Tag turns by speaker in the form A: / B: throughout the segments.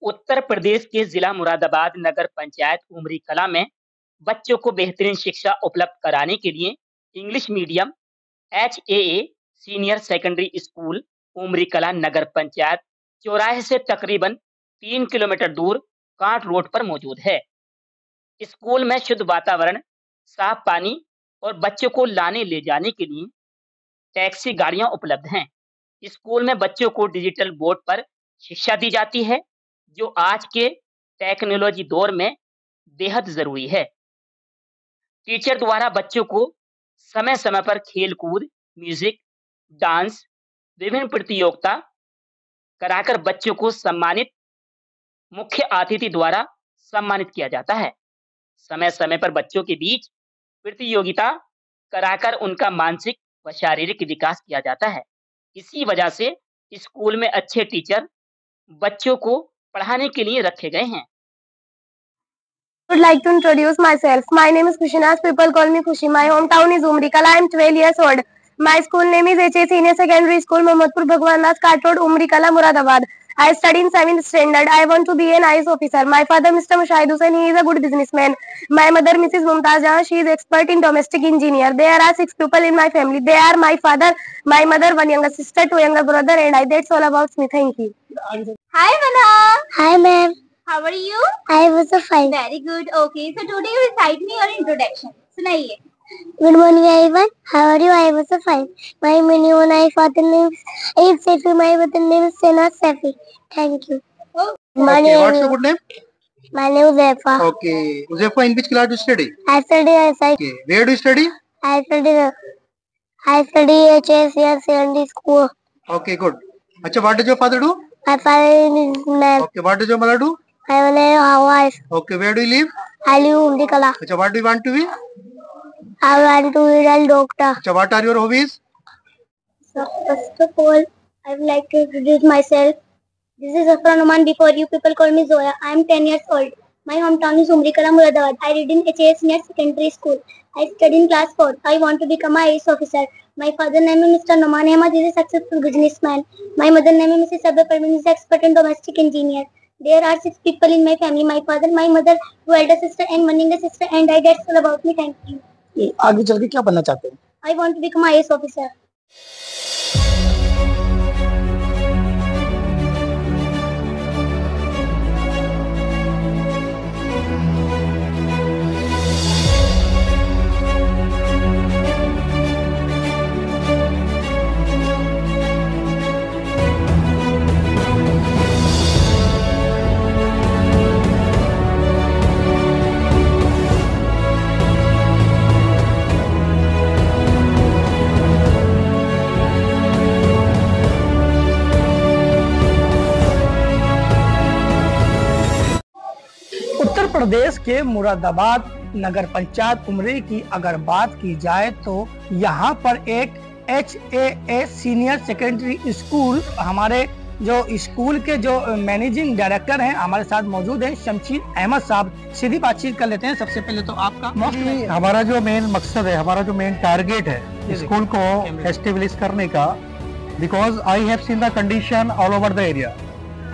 A: उत्तर प्रदेश के जिला मुरादाबाद नगर पंचायत उमरी कला में बच्चों को बेहतरीन शिक्षा उपलब्ध कराने के लिए English medium HAA senior secondary school Umri Kala Nagar panchayat चौराहे से तकरीबन 3 किलोमीटर दूर कांट रोड पर मौजूद है। स्कूल में शुद्ध वातावरण, साफ पानी और बच्चों को लाने ले जाने के लिए टैक्सी गाड़ियां उपलब्ध हैं। स्कूल में बच्चों को डिजिटल बोर्ड पर शिक्षा दी जाती है, जो आज के टेक्नोलॉजी दौर में बेहद जरूरी है। टीचर द्वारा बच्चों को समय समय पर खेल कूद, म्यूजिक, डांस, विभिन्न प्रतियोगिता कराकर बच्चों को सम्मानित मुख्य अतिथि द्वारा सम्मानित किया जाता है। समय समय पर बच्चों के बीच प्रतियोगिता कराकर उनका मानसिक व शारीरिक विकास किया जाता है। इसी वजह से स्कूल में अच्छे टीचर बच्चों को पढ़ाने के लिए रखे गए हैं।
B: I would like to introduce myself. My name is Kushinas. People call me Kushi. My hometown is Umri Kala. I am 12 years old. My school name is HA Senior Secondary School, Mohammadpur Bhagwan Das Cart Road, Umri Kala, Muradabad. I study in 7th standard. I want to be an IAS officer. My father, Mr. Mushahid Hussain, he is a good businessman. My mother, Mrs. Mumtaz Jahan, she is expert in domestic engineer. There are 6 people in my family. They are my father, my mother, 1 younger sister, 2 younger brother, and I. That's all about me. Thank you.
C: Hi, Mana.
B: Hi, ma'am.
C: How are you?
B: I was a fine.
C: Very good. Okay. So today you recite me your introduction. सुनाइए.
B: Good morning, everyone. How are you? I was a fine. My name, my father name is Safi. My mother name is Sena Safi. Thank you.
C: Oh.
B: My
D: Okay,
B: name,
D: what's your good name?
B: My name is Zefa.
D: Okay, Uzefa, in which class do you study?
B: I study
D: Okay, where do you study?
B: I study HSCR secondary school.
D: Okay, good. Acha, what does your father do?
B: My father is man.
D: Okay, what does your mother do?
B: My mother is wife.
D: Okay, where do you live?
B: I live in Umri Kala.
D: Acha, what do you want to be?
B: I want to be a doctor.
D: Acha, what are your hobbies?
B: So first of all, I would like to introduce myself. This is Zafran Oman. Before you people call me Zoya. I am 10 years old. My hometown is Umri Kala, Muradabad. I read in HAS Senior Secondary School. I study in class 4. I want to become a IAS officer. My father name is Mr. Noman Ahmad. He is a successful businessman. My mother name is Mrs. Sabah Parveen. He is expert in domestic engineer. There are 6 people in my family. My father, my mother, 2 elder sister and 1 younger sister. And I. That's all about me. Thank you.
E: आगे चल के क्या बनना चाहते हैं?
B: I want to become a IAS officer.
E: Uttar Pradesh के मुरादाबाद नगर पंचायत उमरी की अगर बात की जाए तो यहाँ पर एक HAA सीनियर सेकेंडरी स्कूल, हमारे जो स्कूल के जो मैनेजिंग डायरेक्टर हैं हमारे साथ मौजूद हैं, शमशीर अहमद साहब। सीधी बातचीत कर लेते हैं। सबसे पहले तो आपका
D: हमारा जो मेन मकसद है, हमारा जो मेन टारगेट है स्कूल को एस्टेब्लिश करने का, because I have seen the condition all over the area,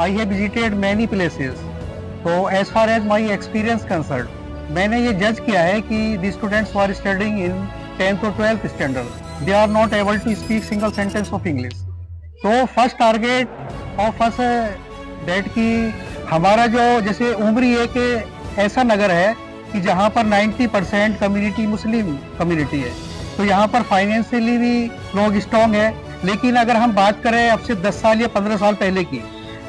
D: I have visited many places. तो as far as my experience concern, मैंने ये जज किया है कि the students are studying in 10th और 12th standard, they are not able to speak single sentence of English. तो first target of us that कि हमारा जो जैसे उमरी एक ऐसा नगर है कि जहाँ पर 90% कम्युनिटी मुस्लिम कम्युनिटी है, तो यहाँ पर फाइनेंशियली भी लोग स्ट्रॉन्ग है। लेकिन अगर हम बात करें अब से 10 साल या 15 साल पहले की,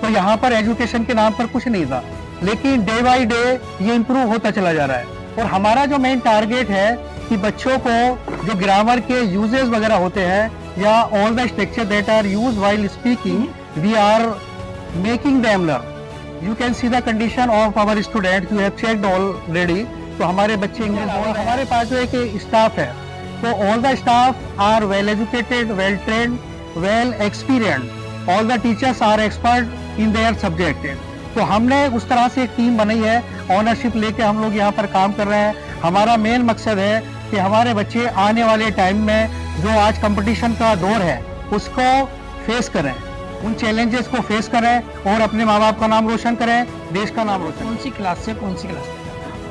D: तो यहाँ पर एजुकेशन के नाम पर कुछ नहीं था, लेकिन डे बाय डे ये इम्प्रूव होता चला जा रहा है। और हमारा जो मेन टारगेट है कि बच्चों को जो ग्रामर के यूजेस वगैरह होते हैं या all the structure that are used while speaking, we are making them learn. You can see the condition of our student, you have checked already. तो हमारे बच्चे इंग्लिश बोल, हमारे पास जो एक स्टाफ है, तो all the staff are well educated, well trained, well experienced, all the teachers are expert in their subject. तो हमने उस तरह से एक टीम बनाई है, ऑनरशिप लेके हम लोग यहाँ पर काम कर रहे हैं। हमारा मेन मकसद है कि हमारे बच्चे आने वाले टाइम में जो आज कंपटीशन का दौर है उसको फेस करें। उन चैलेंजेस को फेस करें और अपने माँ बाप का नाम रोशन करें, देश का नाम रोशन।
E: कौन सी क्लास से कौन सी क्लास?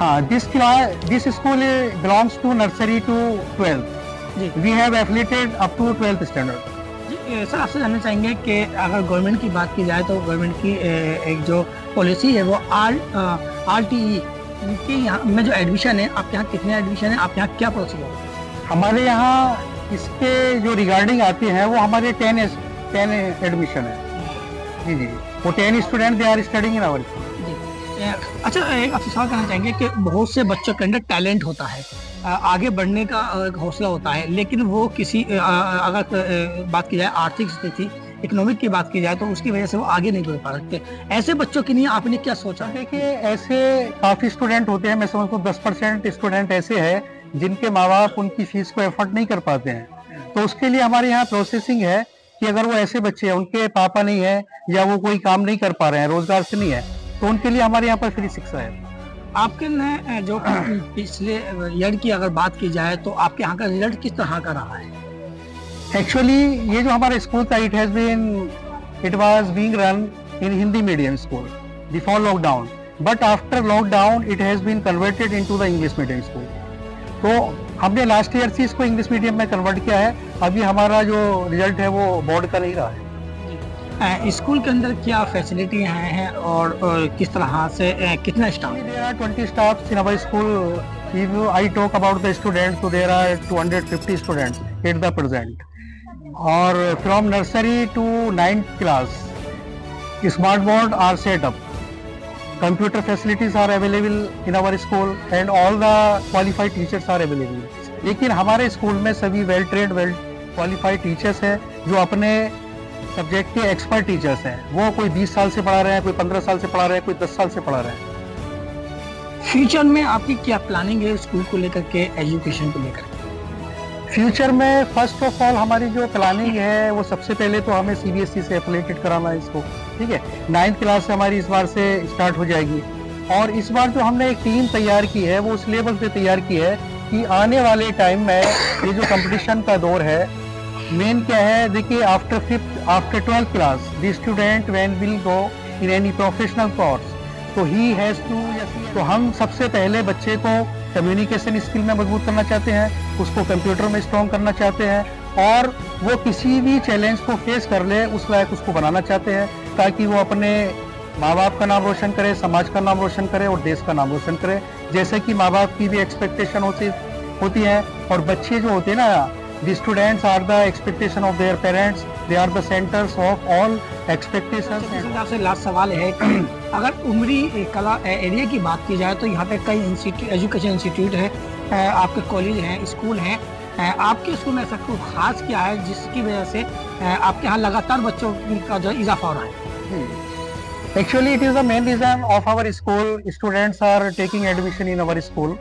D: हाँ, this school belongs to nursery to 12th। We have affiliated up to 12th standard.
E: जी सर, आपसे जानना चाहेंगे कि अगर गवर्नमेंट की बात की जाए तो गवर्नमेंट की एक जो पॉलिसी है वो RTE के यहाँ में जो एडमिशन है, आपके यहाँ कितने एडमिशन है, आपके यहाँ क्या प्रोसीजर है?
D: हमारे यहाँ इसके जो रिगार्डिंग आते हैं वो हमारे 10 एडमिशन है। जी, वो 10 student they are studying in our.
E: अच्छा, एक आपसे सवाल करना चाहेंगे कि बहुत से बच्चों के अंदर टैलेंट होता है, आगे बढ़ने का हौसला होता है, लेकिन वो किसी अगर बात की जाए आर्थिक स्थिति, इकोनॉमिक की बात की जाए तो उसकी वजह से वो आगे नहीं बढ़ पा सकते। ऐसे बच्चों के लिए आपने क्या सोचा?
D: देखिए, ऐसे काफ़ी स्टूडेंट होते हैं, मैं समझता हूँ 10% स्टूडेंट ऐसे हैं जिनके माँ बाप उनकी फीस को एफोर्ड नहीं कर पाते हैं। तो उसके लिए हमारे यहाँ प्रोसेसिंग है कि अगर वो ऐसे बच्चे हैं, उनके पापा नहीं है या वो कोई काम नहीं कर पा रहे हैं, रोजगार से नहीं है, तो उनके लिए हमारे यहाँ पर फ्री शिक्षा है।
E: आपके ने जो पिछले ईयर की अगर बात की जाए तो आपके यहाँ का रिजल्ट किस तरह का रहा है?
D: एक्चुअली ये जो हमारा स्कूल था, it was being run in Hindi medium school before lockdown, but after lockdown it has been converted into the English medium school. तो हमने लास्ट ईयर से इसको इंग्लिश मीडियम में कन्वर्ट किया है। अभी हमारा जो रिजल्ट है वो बोर्ड का नहीं रहा है।
E: स्कूल के अंदर क्या फैसिलिटी हैं और किस तरह से कितना staff?
D: There are 20 staffs in our school. If I talk about the students, so there are 250 students at the present. और from nursery to 9th class, smart board are set up. Computer facilities are available in our school and all the qualified teachers are available. लेकिन हमारे school में सभी well trained, well qualified teachers हैं जो अपने subject के expert teachers हैं। वो कोई 20 साल से पढ़ा रहे हैं, कोई 15 साल से पढ़ा रहे हैं, कोई 10 साल से पढ़ा रहे हैं।
E: फ्यूचर में आपकी क्या प्लानिंग है स्कूल को लेकर के, एजुकेशन को लेकर?
D: फ्यूचर में फर्स्ट ऑफ ऑल हमारी जो प्लानिंग है वो सबसे पहले तो हमें CBSE से एफिलिएटेड कराना है इसको, ठीक है। 9th क्लास से हमारी इस बार से स्टार्ट हो जाएगी और इस बार जो हमने एक टीम तैयार की है वो उस लेवल पे तैयार की है कि आने वाले टाइम में ये जो कंपटीशन का दौर है, मेन क्या है, देखिए after 12th class the student when will go in any professional course, तो ही हैज टू, तो हम सबसे पहले बच्चे को कम्युनिकेशन स्किल में मजबूत करना चाहते हैं, उसको कंप्यूटर में स्ट्रॉन्ग करना चाहते हैं और वो किसी भी चैलेंज को फेस कर ले उस लायक उसको बनाना चाहते हैं, ताकि वो अपने माँ बाप का नाम रोशन करे, समाज का नाम रोशन करे और देश का नाम रोशन करे। जैसे कि माँ बाप की भी एक्सपेक्टेशन होती है और बच्चे जो होते हैं ना, the students are the expectation of their parents, they are the centers of all expectations।
E: आपसे लास्ट सवाल है कि अगर उमरी कला एरिया की बात की जाए तो यहाँ पे कई एजुकेशन इंस्टीट्यूट है, आपके कॉलेज हैं, स्कूल हैं, आपके स्कूल में ऐसा कुछ खास क्या है जिसकी वजह से आपके यहाँ लगातार बच्चों का जो इजाफा हो रहा है?
D: Actually, it is the main reason of our school. Students are taking admission in our school.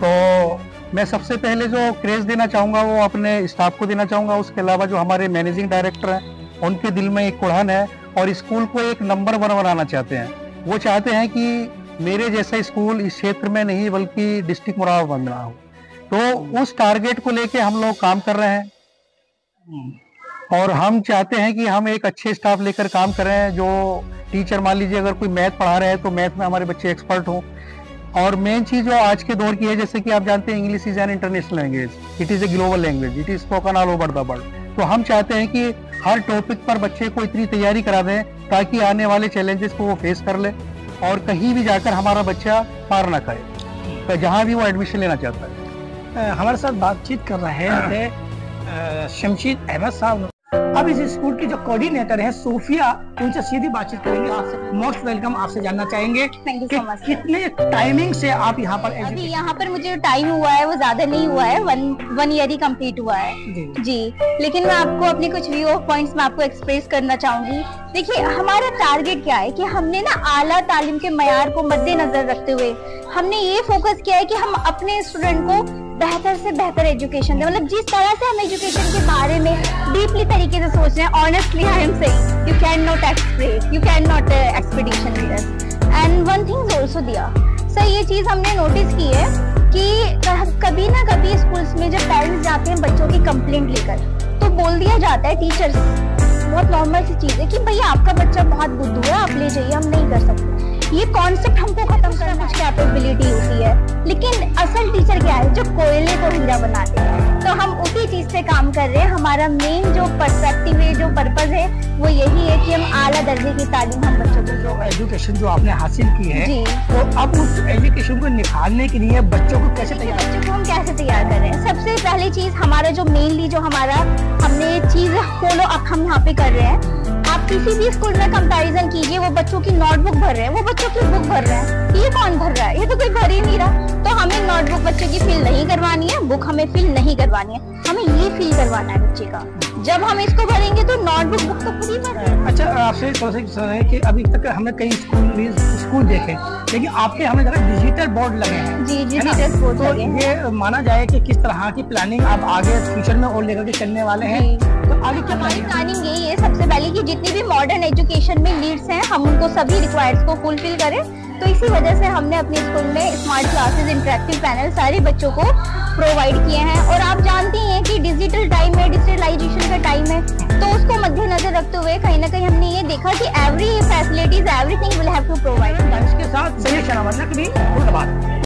D: तो मैं सबसे पहले जो क्रेज देना चाहूँगा वो अपने स्टाफ को देना चाहूँगा। उसके अलावा जो हमारे मैनेजिंग डायरेक्टर हैं उनके दिल में एक उड़ान है और स्कूल को एक नंबर 1 बनाना चाहते हैं। वो चाहते हैं कि मेरे जैसा स्कूल इस क्षेत्र में नहीं बल्कि डिस्ट्रिक्ट मुराद बन रहा हो। तो उस टारगेट को लेके हम लोग काम कर रहे हैं और हम चाहते हैं कि हम एक अच्छे स्टाफ लेकर काम करें। जो टीचर, मान लीजिए अगर कोई मैथ पढ़ा रहे हैं तो मैथ में हमारे बच्चे एक्सपर्ट हों। और मेन चीज जो आज के दौर की है, जैसे कि आप जानते हैं English is an international language, it is a global language, it is spoken all over the world. तो हम चाहते हैं कि हर टॉपिक पर बच्चे को इतनी तैयारी करा दें ताकि आने वाले चैलेंजेस को वो फेस कर ले और कहीं भी जाकर हमारा बच्चा पार ना खाए, तो जहाँ भी वो एडमिशन लेना चाहता है।
E: हमारे साथ बातचीत कर रहे थे शमशीद अहमद साहब। अब इस स्कूल की जो कोऑर्डिनेटर है सोफिया, उनसे सीधी बातचीत करेंगे। आपसे मोस्ट वेलकम, आपसे जानना चाहेंगे
C: थैंक यू सो मच।
E: कितने टाइमिंग से आप यहाँ पर?
C: अभी यहाँ पर मुझे टाइम हुआ है वो ज्यादा नहीं हुआ है, वन ईयर ही कंप्लीट हुआ है जी। लेकिन मैं आपको अपने कुछ व्यू ऑफ पॉइंट्स में आपको एक्सप्रेस करना चाहूंगी। देखिए, हमारा टारगेट क्या है कि हमने ना आला तालीम के मयार को मद्देनजर रखते हुए हमने ये फोकस किया है कि हम अपने स्टूडेंट को बेहतर से बेहतर एजुकेशन दें। मतलब जिस तरह से हम एजुकेशन के बारे में डीपली तरीके से सोच रहे हैं, honestly I am saying you can not express, you can not expedition with us. And one thing is also दिया सर, ये चीज हमने नोटिस की है कि कभी ना कभी स्कूल्स में जब पेरेंट्स जाते हैं बच्चों की कंप्लेंट लेकर, तो बोल दिया जाता है टीचर्स बहुत नॉर्मल सी चीज है कि भैया आपका बच्चा बहुत बुद्धू है, आप ले जाइए, हम नहीं कर सकते। ये कॉन्सेप्ट हमको खत्म करना कुछ कैपेबिलिटी होती है, लेकिन असल टीचर क्या है, जो कोयले को हीरा बनाते हैं। तो हम उसी चीज से काम कर रहे हैं। हमारा मेन जो पर्सपेक्टिव है, जो पर्पज है, वो यही है कि हम आला दर्जे की तालीम हम बच्चों को
E: जो एजुकेशन जो आपने हासिल की है,
C: जी,
E: तो अब उस एजुकेशन को निखारने के लिए बच्चों को कैसे
C: बच्चों को हम कैसे तैयार कर रहे हैं। सबसे पहली चीज हमारा जो मेनली जो हमारा हमने चीज फॉलो अप हम यहाँ पे कर रहे हैं। आप किसी भी स्कूल में कंपैरिजन कीजिए, वो बच्चों की नोटबुक भर रहे हैं, वो बच्चों की बुक भर रहे हैं, ये कौन भर रहा है? ये तो कोई भर ही नहीं रहा। तो हमें नोटबुक बच्चों की फिल नहीं करवानी है, बुक हमें फिल नहीं करवानी है, हमें ये फिल करवाना है बच्चे का। जब हम इसको भरेंगे तो नोटबुक बुक तो खुद ही भर रहे हैं।
E: अच्छा, आपसे थोड़ा सा सुना है कि अभी तक हमने कई स्कूल देखे, लेकिन आपके हमने देखा डिजिटल बोर्ड लगे हैं।
C: जी, डिजिटल बोर्ड
E: तो
C: लगे हैं।
E: ये माना जाए कि किस तरह की प्लानिंग आप आगे फ्यूचर में और लेकर के चलने वाले हैं, तो आगे क्या
C: हमारी प्लानिंग यही है सबसे पहले कि जितनी भी मॉडर्न एजुकेशन में नीड्स हैं, हम उनको सभी रिक्वायर्ड्स को फुलफिल करें। तो इसी वजह से हमने अपने स्कूल में स्मार्ट क्लासेस, इंटरेक्टिव पैनल सारे बच्चों को प्रोवाइड किए हैं। और आप जानती हैं कि डिजिटल टाइम है, डिजिटलाइजेशन का टाइम है, तो उसको मद्देनजर रखते हुए कहीं ना कहीं हमने ये देखा कि every facilities, everything will have to provide.
E: इसके साथ सही क्षण कभी